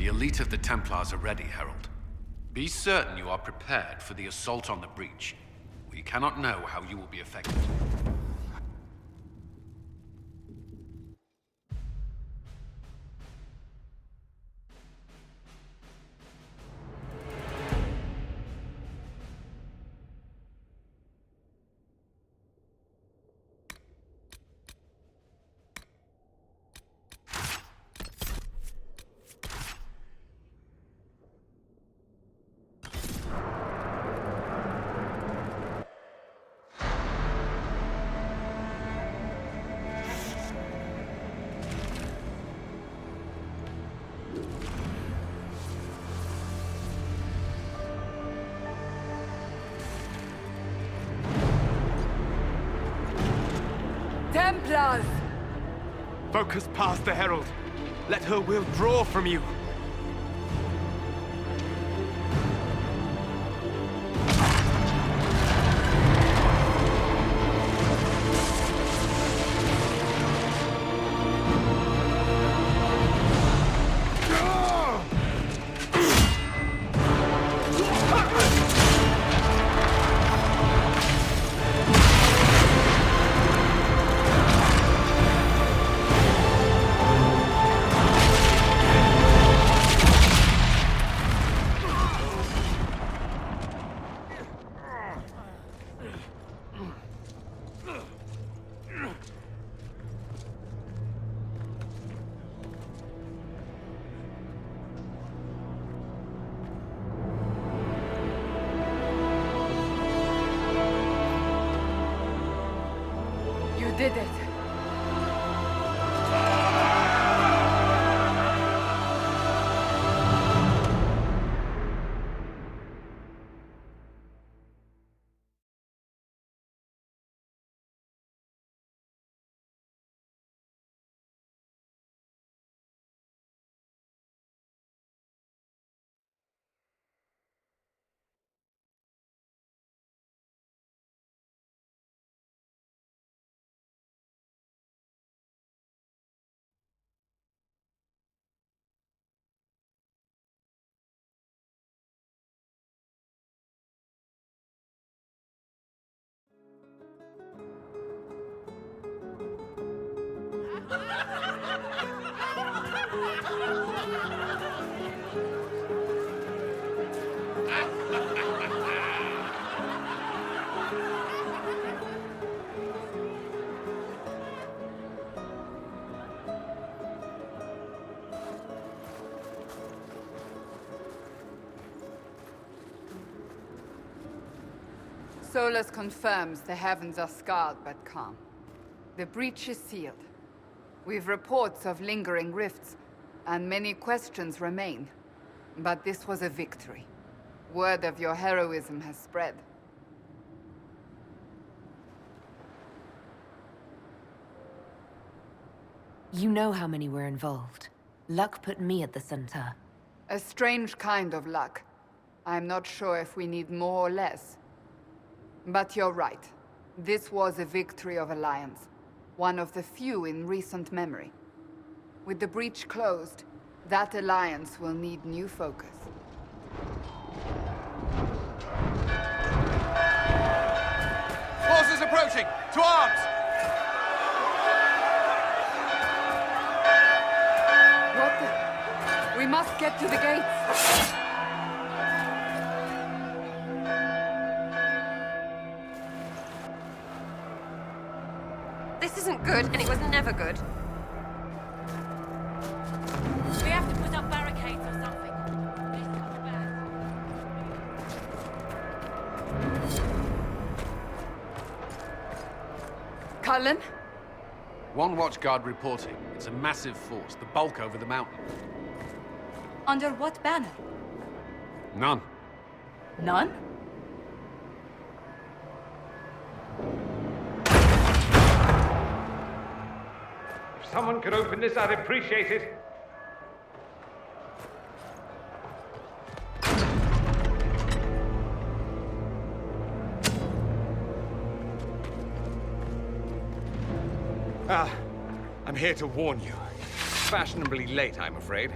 elite of the Templars are ready, Herald. Be certain you are prepared for the assault on the breach. We cannot know how you will be affected. Templars! Focus past the Herald. Let her will draw from you. You did it. Solus confirms the heavens are scarred but calm. The breach is sealed. We've reports of lingering rifts, and many questions remain. But this was a victory. Word of your heroism has spread. You know how many were involved. Luck put me at the center. A strange kind of luck. I'm not sure if we need more or less. But you're right. This was a victory of Alliance. One of the few in recent memory. With the breach closed, that alliance will need new focus. Forces approaching! To arms! What the? We must get to the gates. This isn't good, and it was never good. We have to put up barricades or something. This is bad. Cullen? One watchguard reporting. It's a massive force, the bulk over the mountain. Under what banner? None. None? If someone could open this, I'd appreciate it. I'm here to warn you. Fashionably late, I'm afraid.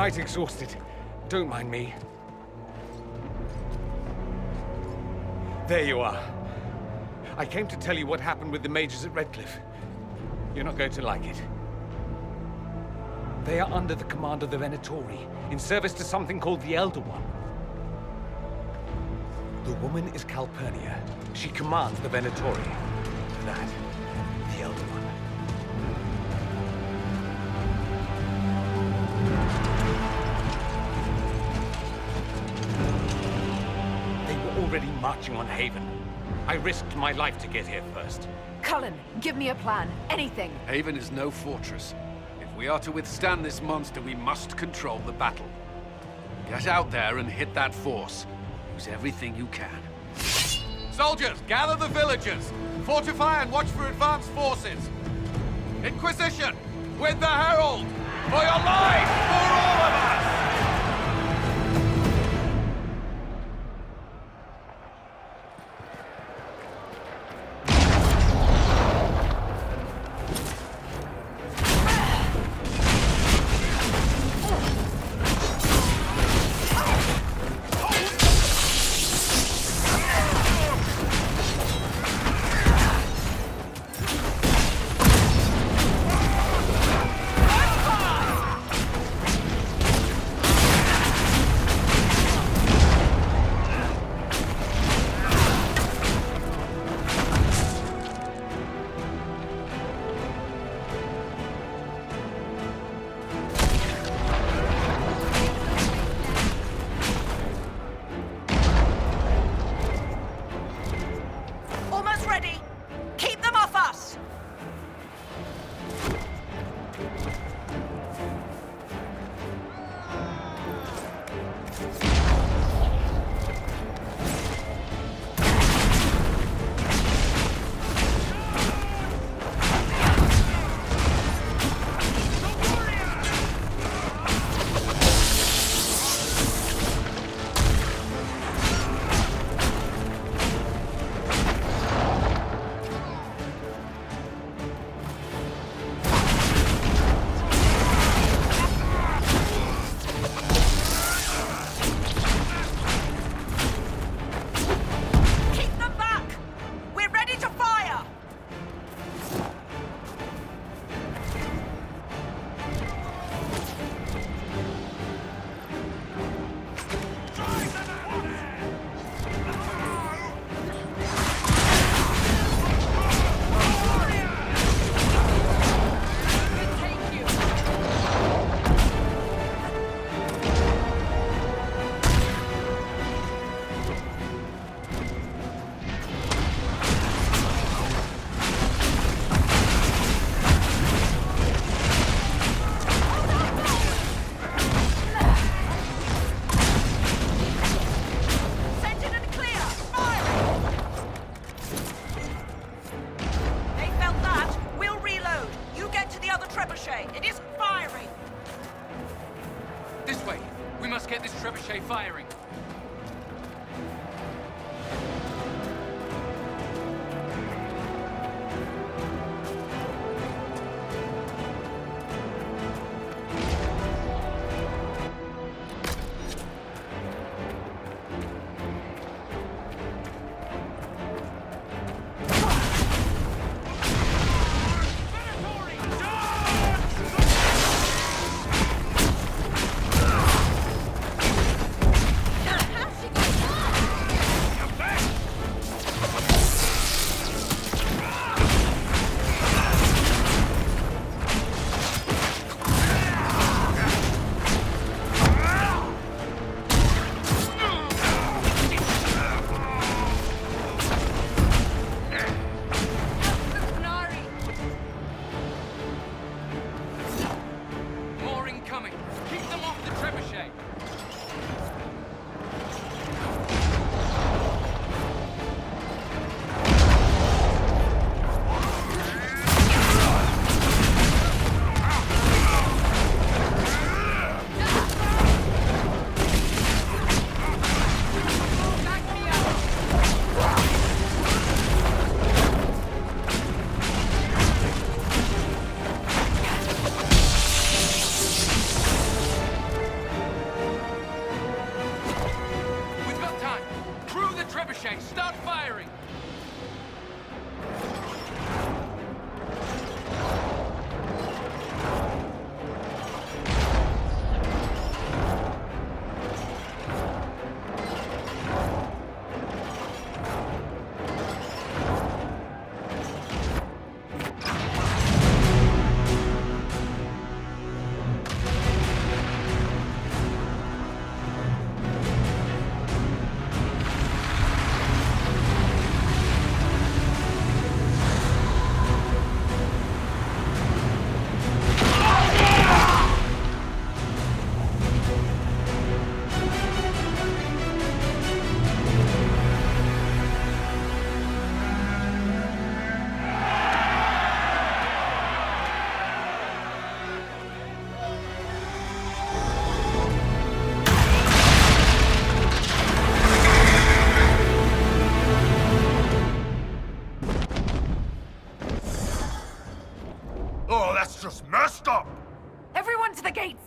might exhausted. Don't mind me. There you are. I came to tell you what happened with the mages at Redcliffe. You're not going to like it. They are under the command of the Venatori, in service to something called the Elder One. The woman is Calpurnia. She commands the Venatori. That, the Elder One. They were already marching on Haven. I risked my life to get here first. Cullen, give me a plan. Anything. Haven is no fortress. If we are to withstand this monster, we must control the battle. Get out there and hit that force. Use everything you can. Soldiers, gather the villagers! Fortify and watch for advanced forces! Inquisition! With the Herald! For your life! For all of us! Almost ready. Keep them off us. Keep them back. We're ready to fire. Send and clear. Fire. They felt that. We'll reload. You get to the other trebuchet. It isn't firing. This way! We must get this trebuchet firing! Oh, that's just messed up! Everyone to the gates!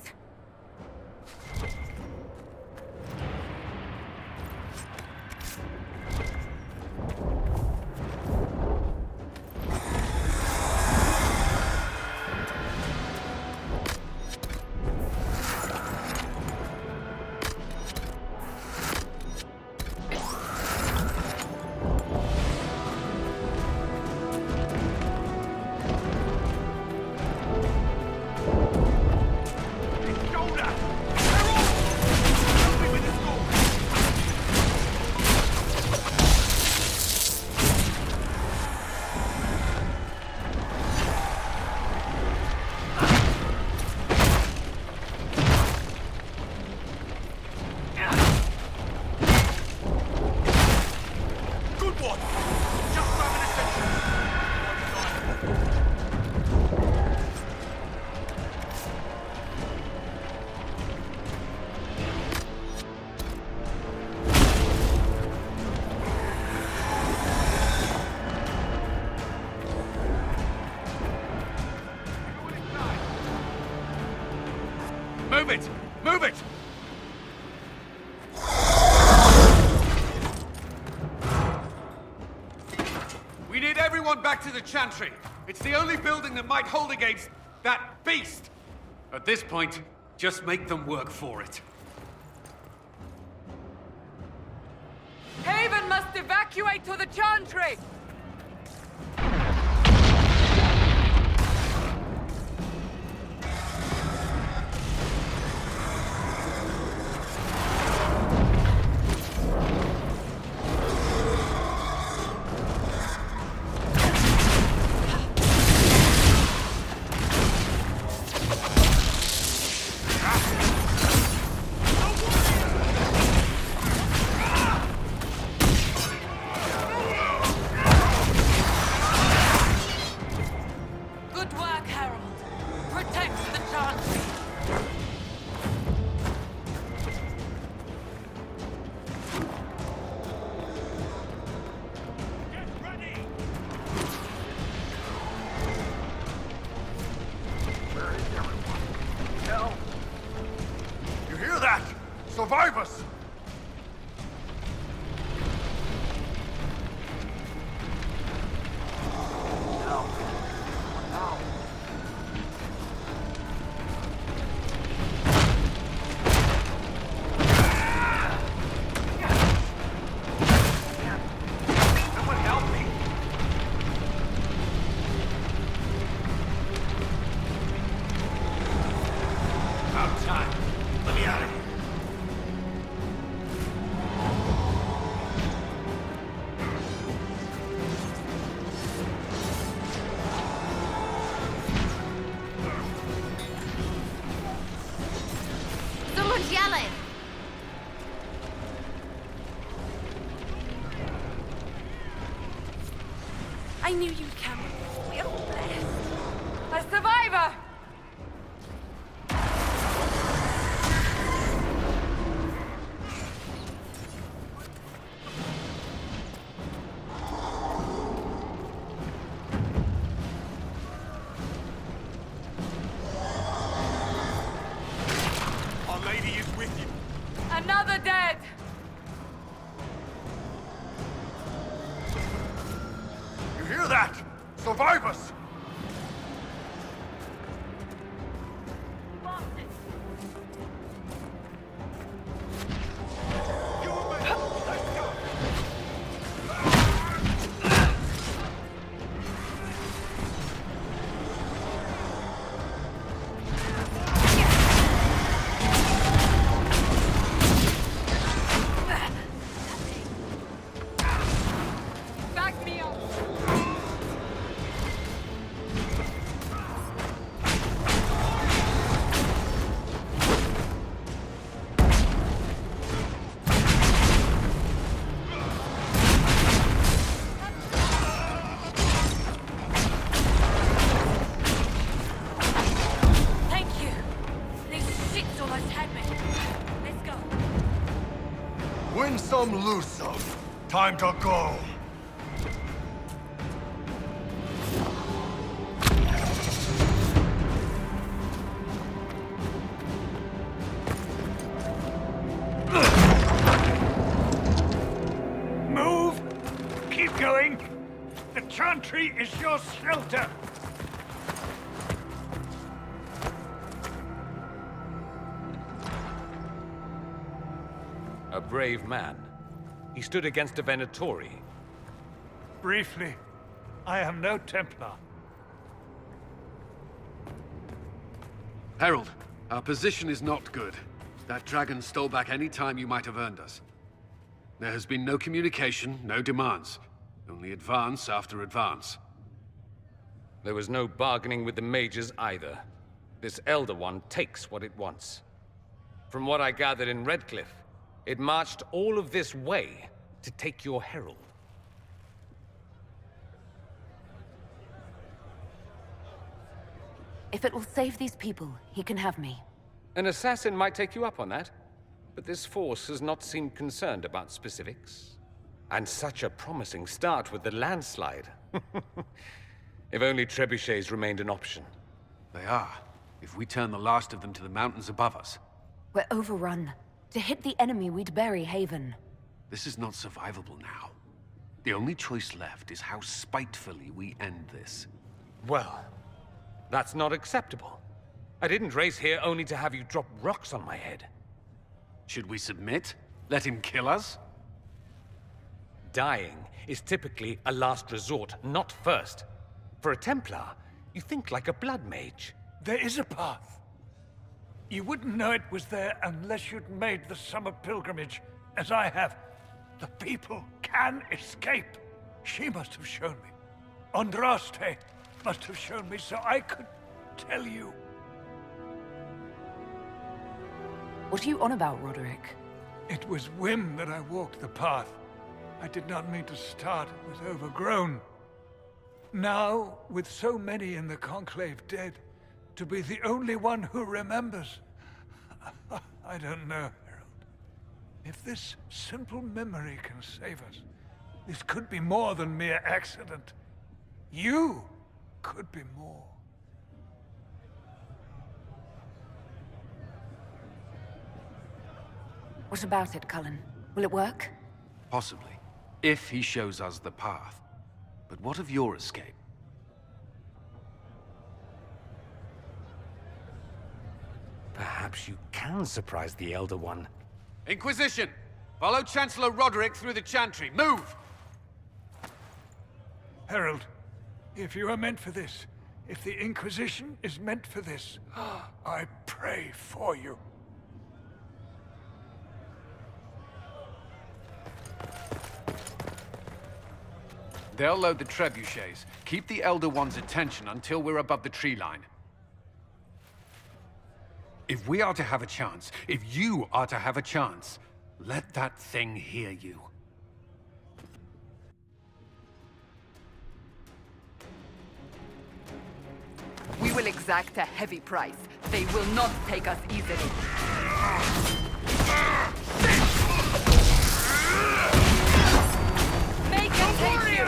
Move it! Move it! We need everyone back to the Chantry. It's the only building that might hold against that beast. At this point, just make them work for it. Haven must evacuate to the Chantry! Survivors! Someone help me! About time. Let me out of here. Someone's yelling. I knew you'd come. We're blessed. A survivor! Our Lady is with you. Another dead! You hear that? Survivors! Back me up! Thank you. These shits almost had me. Let's go. Win some, lose some. Time to go. chantry is your shelter! A brave man. He stood against a Venatori. Briefly, I am no Templar. Herald, our position is not good. That dragon stole back any time you might have earned us. There has been no communication, no demands. Only advance after advance. There was no bargaining with the mages either. This Elder One takes what it wants. From what I gathered in Redcliffe, it marched all of this way to take your herald. If it will save these people, he can have me. An assassin might take you up on that, but this force has not seemed concerned about specifics. And such a promising start with the landslide. If only trebuchets remained an option. They are, if we turn the last of them to the mountains above us. We're overrun. To hit the enemy, we'd bury Haven. This is not survivable now. The only choice left is how spitefully we end this. Well, that's not acceptable. I didn't race here only to have you drop rocks on my head. Should we submit? Let him kill us? Dying is typically a last resort, not first. For a Templar, you think like a blood mage. There is a path. You wouldn't know it was there unless you'd made the summer pilgrimage, as I have. The people can escape. She must have shown me. Andraste must have shown me so I could tell you. What are you on about, Roderick? It was whim that I walked the path. I did not mean to start. It was overgrown. Now, with so many in the Conclave dead, to be the only one who remembers. I don't know, Herald. If this simple memory can save us, this could be more than mere accident. You could be more. What about it, Cullen? Will it work? Possibly. If he shows us the path. But what of your escape? Perhaps you can surprise the Elder One. Inquisition! Follow Chancellor Roderick through the Chantry. Move! Herald, if you are meant for this, if the Inquisition is meant for this, I pray for you. They'll load the trebuchets. Keep the Elder One's attention until we're above the tree line. If we are to have a chance, if you are to have a chance, let that thing hear you. We will exact a heavy price. They will not take us easily. Make it take you!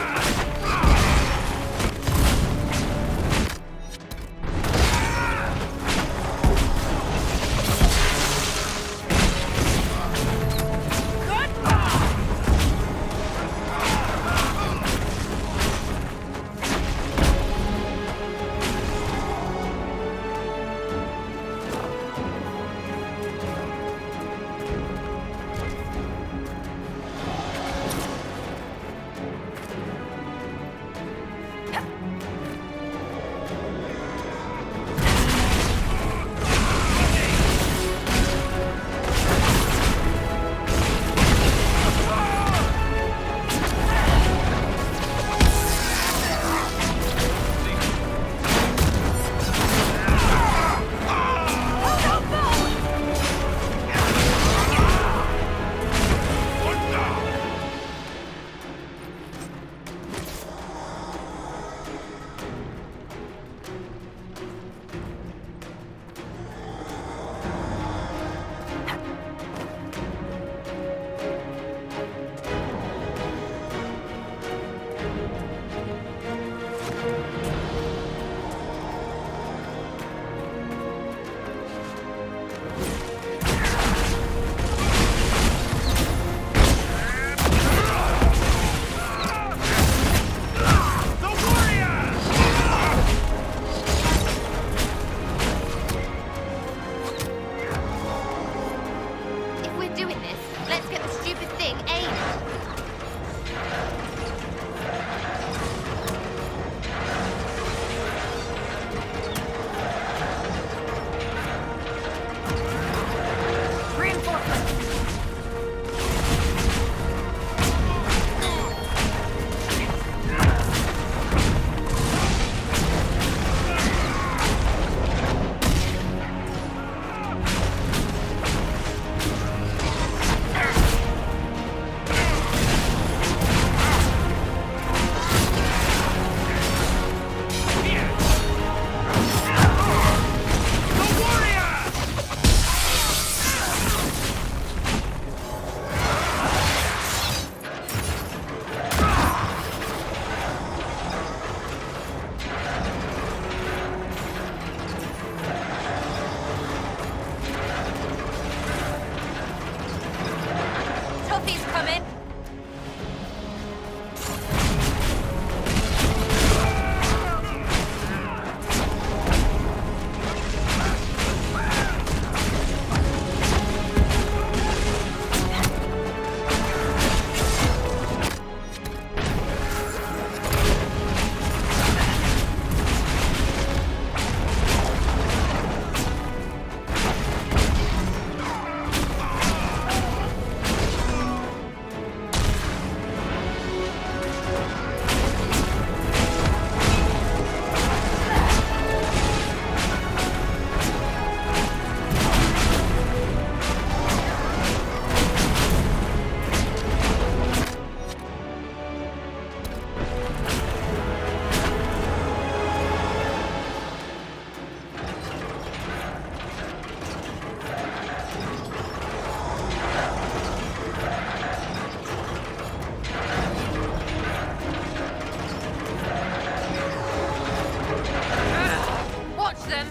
them.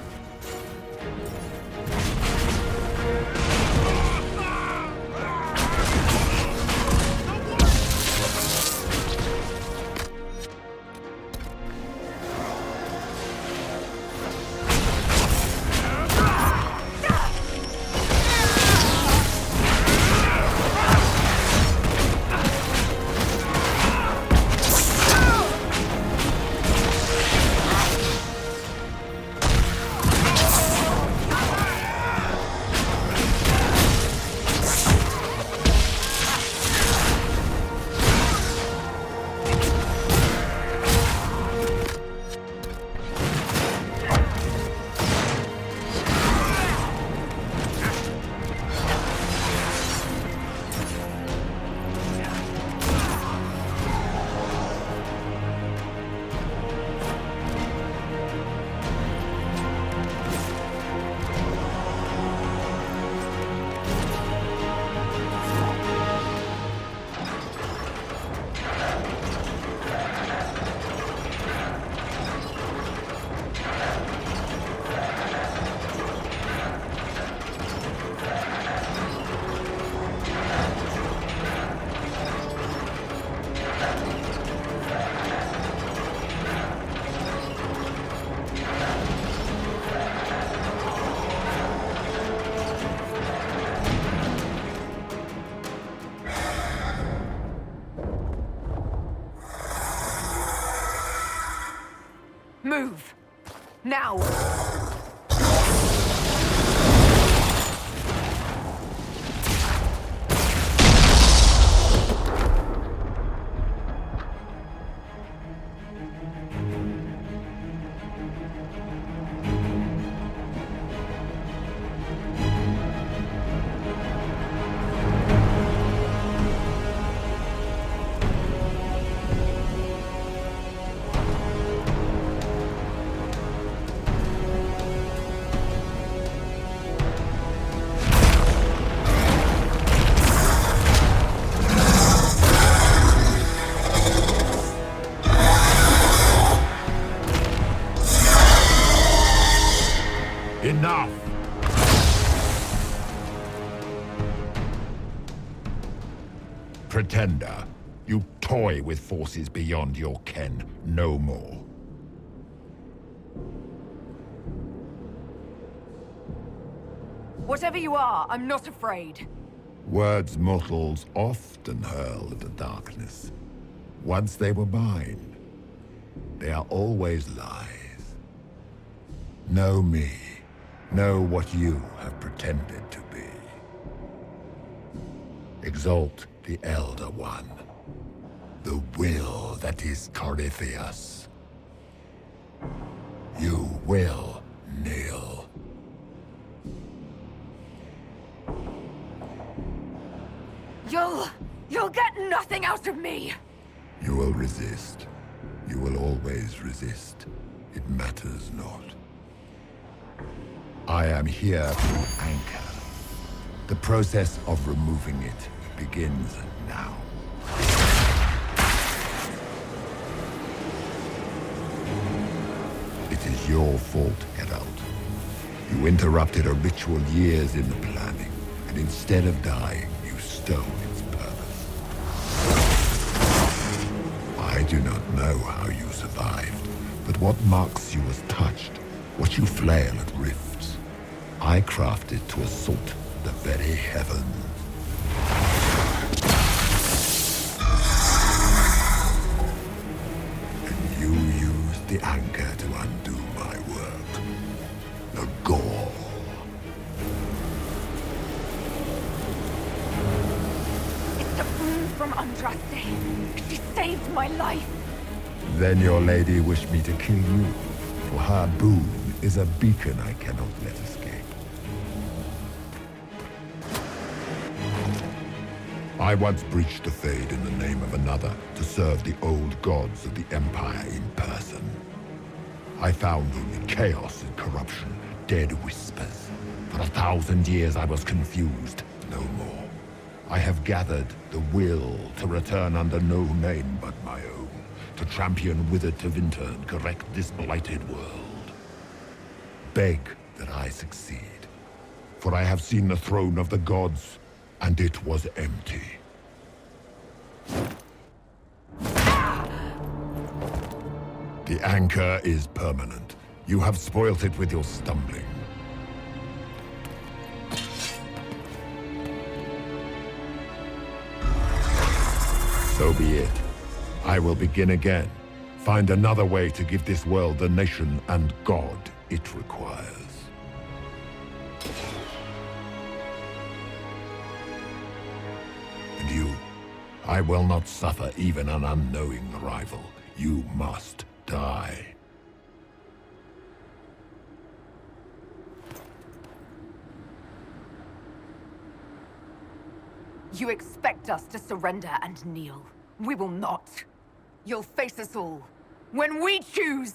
Move! Now! Enough! Pretender, you toy with forces beyond your ken no more. Whatever you are, I'm not afraid. Words mortals often hurl at the darkness. Once they were mine, they are always lies. Know me. Know what you have pretended to be. Exalt the Elder One. The will that is Corypheus. You will kneel. You'll get nothing out of me! You will resist. You will always resist. It matters not. I am here to anchor. The process of removing it begins now. It is your fault, Herald. You interrupted a ritual years in the planning, and instead of dying, you stole its purpose. I do not know how you survived, but what marks you as touched, what you flail at rifts, I crafted to assault the very heavens. And you used the anchor to undo my work. The gore. It's a boon from Andraste. She saved my life. Then your lady wished me to kill you, for her boon is a beacon I cannot let escape. I once breached the Fade in the name of another to serve the old gods of the Empire in person. I found only chaos and corruption, dead whispers. For 1,000 years I was confused, no more. I have gathered the will to return under no name but my own, to champion Wither to Winter and correct this blighted world. beg that I succeed. For I have seen the throne of the gods, and it was empty. The anchor is permanent. You have spoilt it with your stumbling. So be it. I will begin again. Find another way to give this world the nation and God it requires. And you, I will not suffer even an unknowing rival. You must die. You expect us to surrender and kneel. We will not. You'll face us all. When we choose!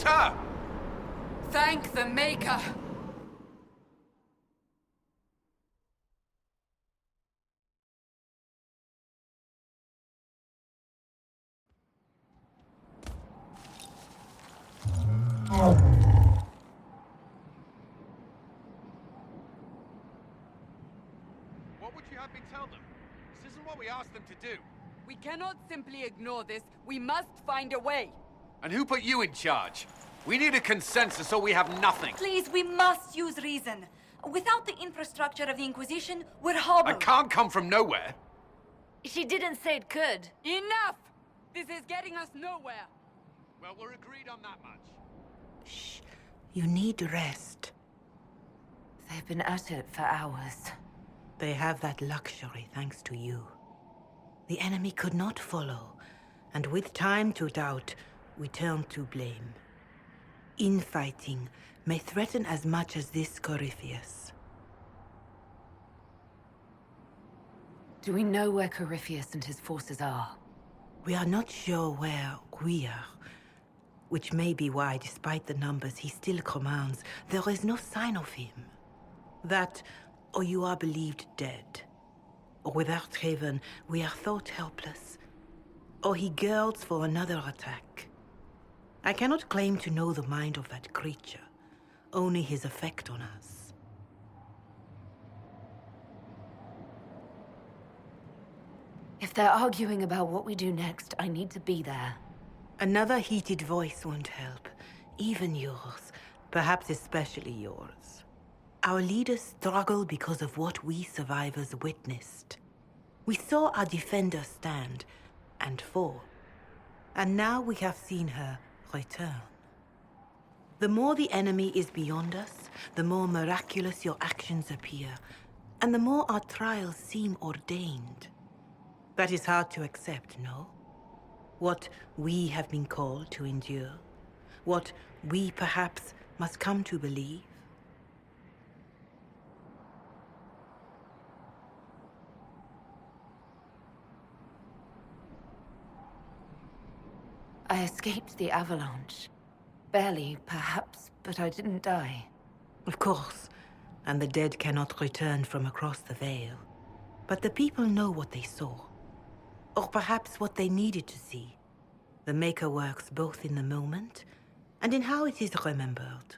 her! Thank the Maker! What would you have me tell them? This isn't what we asked them to do. We cannot simply ignore this. We must find a way. And who put you in charge? We need a consensus or we have nothing. Please, we must use reason. Without the infrastructure of the Inquisition, we're I hobbled. can't come from nowhere. She didn't say it could. Enough! This is getting us nowhere. Well, we're agreed on that much. Shh. You need rest. They've been at it for hours. They have that luxury thanks to you. The enemy could not follow, and with time to doubt, we turn to blame. Infighting may threaten as much as this Corypheus. Do we know where Corypheus and his forces are? We are not sure where we are, which may be why, despite the numbers he still commands, there is no sign of him. That, or you are believed dead. Or without Haven, we are thought helpless. Or he girds for another attack. I cannot claim to know the mind of that creature, only his effect on us. If they're arguing about what we do next, I need to be there. Another heated voice won't help. Even yours. Perhaps especially yours. Our leaders struggle because of what we survivors witnessed. We saw our defender stand and fall. And now we have seen her return. The more the enemy is beyond us, the more miraculous your actions appear, and the more our trials seem ordained. That is hard to accept, no? What we have been called to endure, what we perhaps must come to believe. I escaped the avalanche. Barely, perhaps, but I didn't die. Of course, and the dead cannot return from across the veil. But the people know what they saw. Or perhaps what they needed to see. The Maker works both in the moment and in how it is remembered.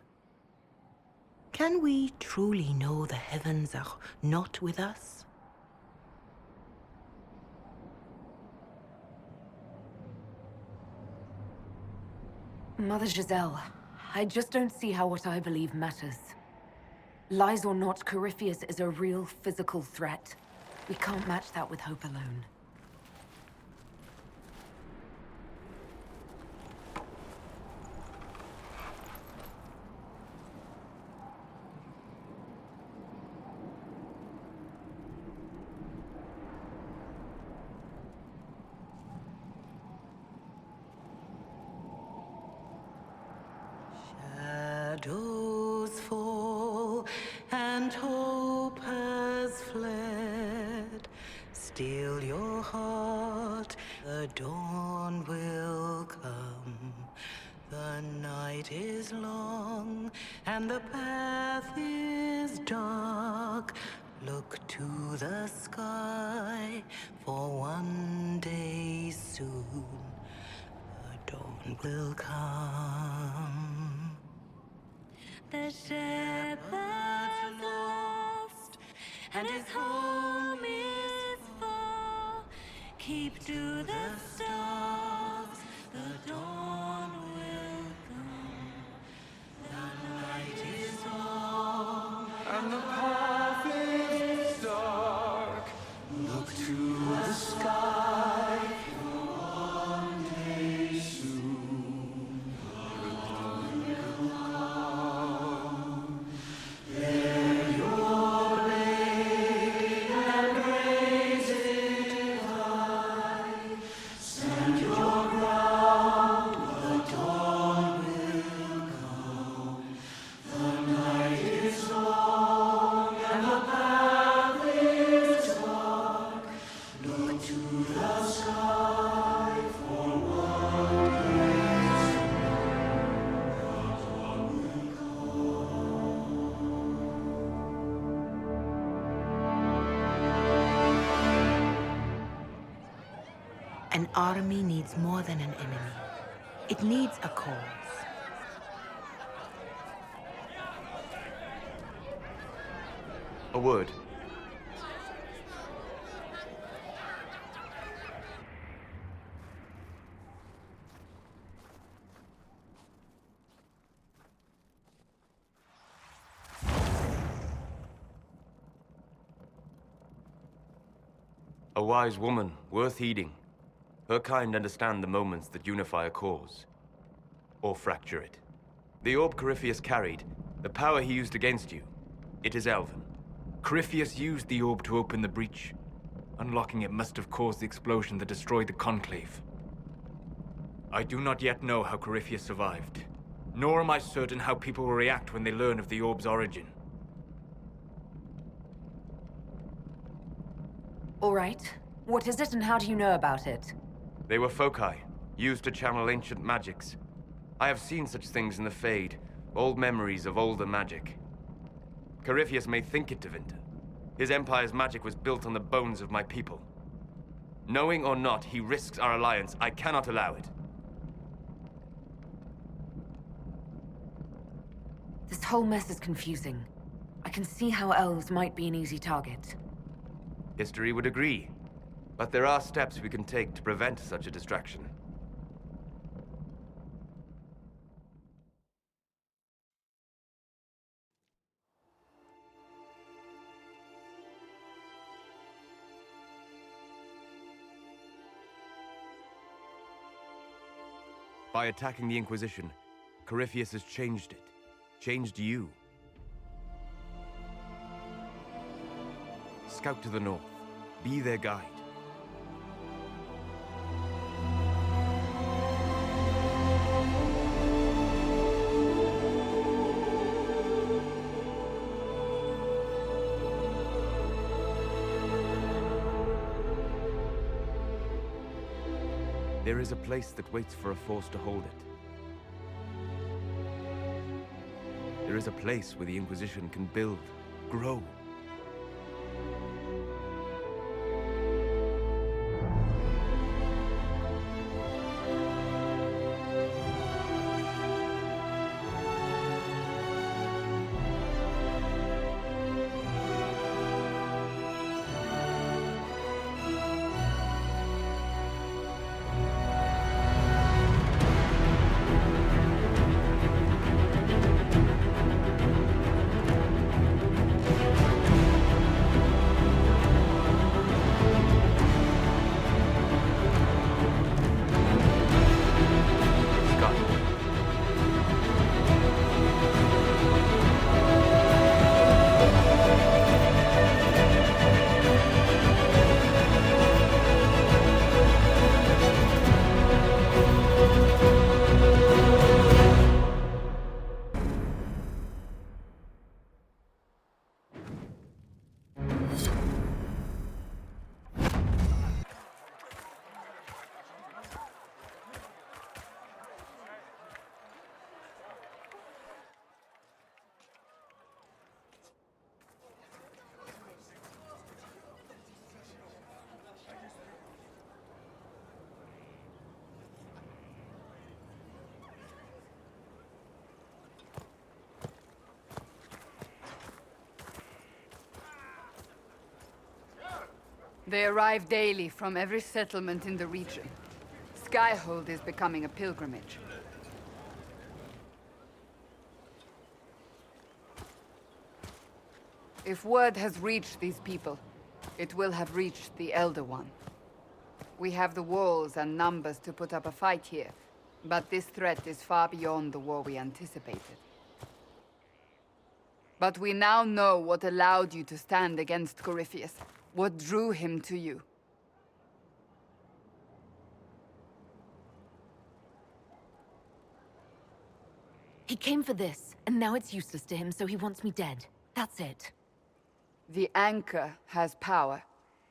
Can we truly know the heavens are not with us? Mother Giselle, I just don't see how what I believe matters. Lies or not, Corypheus is a real physical threat. We can't match that with hope alone. Shadows fall and hope has fled. Still your heart, the dawn will come. The night is long and the path is dark. Look to the sky, for one day soon the dawn will come. The shepherd's lost, and his home is far. Keep to the stars, the dawn will come. The night is long, and the path is dark. Look to the sky, for one day soon the dawn will come. Bear your blade and raise it high. Stand army needs more than an enemy. It needs a cause. A word. A wise woman, worth heeding. Her kind understand the moments that unify a cause. Or fracture it. The orb Corypheus carried, the power he used against you, it is Elven. Corypheus used the orb to open the breach. Unlocking it must have caused the explosion that destroyed the Conclave. I do not yet know how Corypheus survived, nor am I certain how people will react when they learn of the orb's origin. All right. What is it and how do you know about it? They were foci, used to channel ancient magics. I have seen such things in the Fade, old memories of older magic. Corypheus may think it Tevinter. His empire's magic was built on the bones of my people. Knowing or not, he risks our alliance. I cannot allow it. This whole mess is confusing. I can see how elves might be an easy target. History would agree. But there are steps we can take to prevent such a distraction. By attacking the Inquisition, Corypheus has changed it. Changed you. Scout to the north. Be their guide. There is a place that waits for a force to hold it. There is a place where the Inquisition can build, grow. They arrive daily from every settlement in the region. Skyhold is becoming a pilgrimage. If word has reached these people, it will have reached the Elder One. We have the walls and numbers to put up a fight here, but this threat is far beyond the war we anticipated. But we now know what allowed you to stand against Corypheus. What drew him to you? He came for this, and now it's useless to him, so he wants me dead. That's it. The Anchor has power,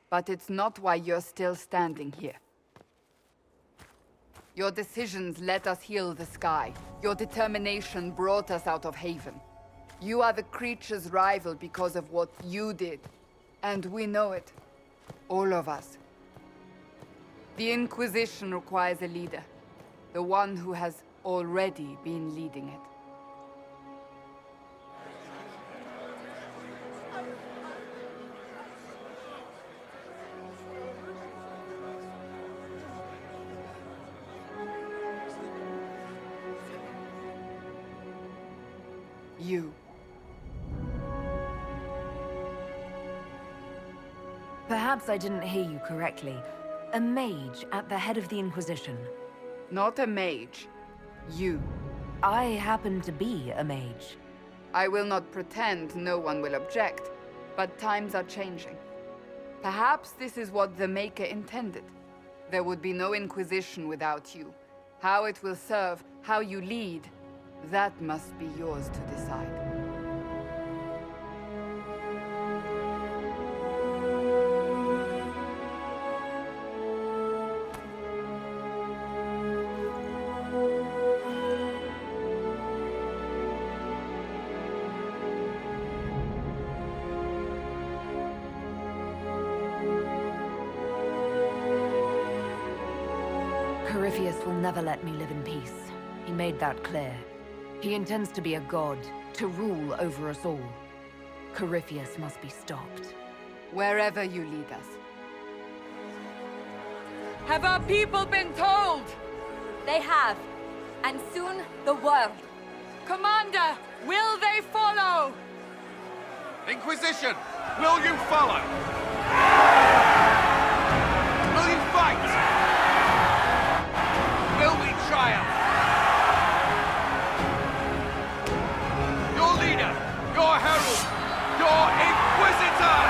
but it's not why you're still standing here. Your decisions let us heal the sky. Your determination brought us out of Haven. You are the creature's rival because of what you did. And we know it. All of us. The Inquisition requires a leader. The one who has already been leading it. You. Perhaps I didn't hear you correctly. A mage at the head of the Inquisition. Not a mage. You. I happen to be a mage. I will not pretend no one will object, but times are changing. Perhaps this is what the Maker intended. There would be no Inquisition without you. How it will serve, how you lead, that must be yours to decide. Corypheus will never let me live in peace. He made that clear. He intends to be a god, to rule over us all. Corypheus must be stopped. Wherever you lead us. Have our people been told? They have. And soon, the world. Commander, will they follow? Inquisition, will you follow? Will you fight? Will we triumph? Your leader, your herald, your Inquisitor!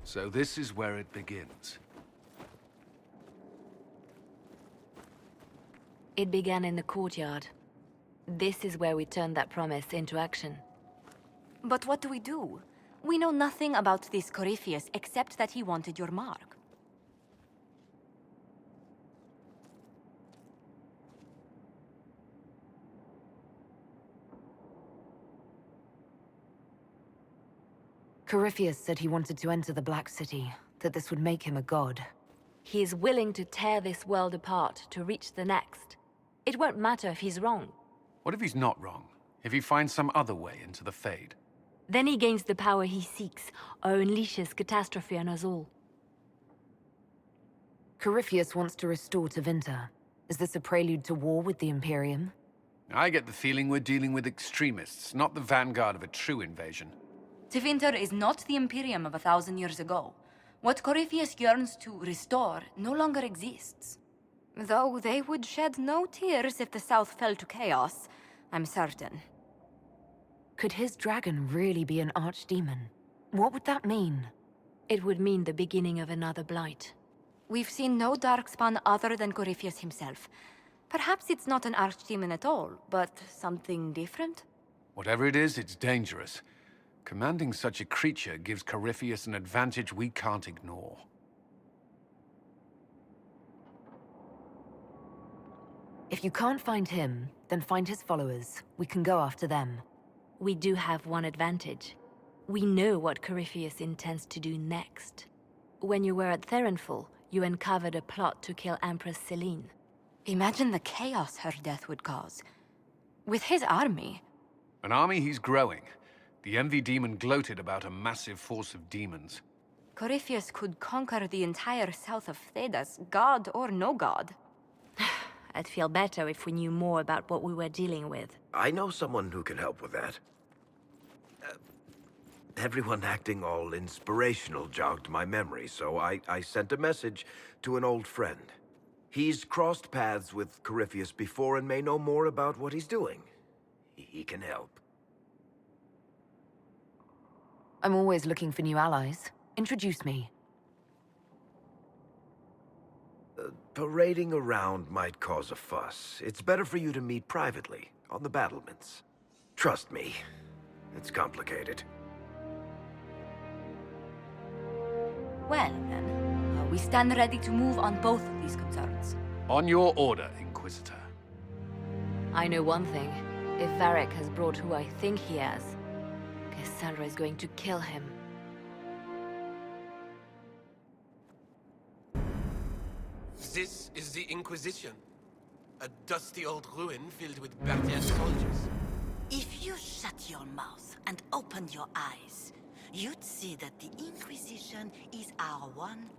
So this is where it begins. It began in the courtyard. This is where we turned that promise into action. But what do we do? We know nothing about this Corypheus except that he wanted your mark. Corypheus said he wanted to enter the Black City, that this would make him a god. He is willing to tear this world apart to reach the next. It won't matter if he's wrong. What if he's not wrong? If he finds some other way into the Fade? Then he gains the power he seeks, or unleashes catastrophe on us all. Corypheus wants to restore Tevinter. Is this a prelude to war with the Imperium? I get the feeling we're dealing with extremists, not the vanguard of a true invasion. Tevinter is not the Imperium of 1,000 years ago. What Corypheus yearns to restore no longer exists. Though they would shed no tears if the South fell to chaos, I'm certain. Could his dragon really be an archdemon? What would that mean? It would mean the beginning of another blight. We've seen no darkspawn other than Corypheus himself. Perhaps it's not an archdemon at all, but something different? Whatever it is, it's dangerous. Commanding such a creature gives Corypheus an advantage we can't ignore. If you can't find him, then find his followers. We can go after them. We do have one advantage. We know what Corypheus intends to do next. When you were at Therenfall, you uncovered a plot to kill Empress Celine. Imagine the chaos her death would cause. With his army. An army he's growing. The Envy Demon gloated about a massive force of demons. Corypheus could conquer the entire south of Thedas, god or no god. I'd feel better if we knew more about what we were dealing with. I know someone who can help with that. Everyone acting all inspirational jogged my memory, so I sent a message to an old friend. He's crossed paths with Corypheus before and may know more about what he's doing. He can help. I'm always looking for new allies. Introduce me. Parading around might cause a fuss. It's better for you to meet privately, on the battlements. Trust me, it's complicated. Well, then, we stand ready to move on both of these concerns. On your order, Inquisitor. I know one thing. If Varric has brought who I think he has, Cassandra is going to kill him. This is the Inquisition. A dusty old ruin filled with Bardian soldiers. If you shut your mouth and open your eyes, you'd see that the Inquisition is our one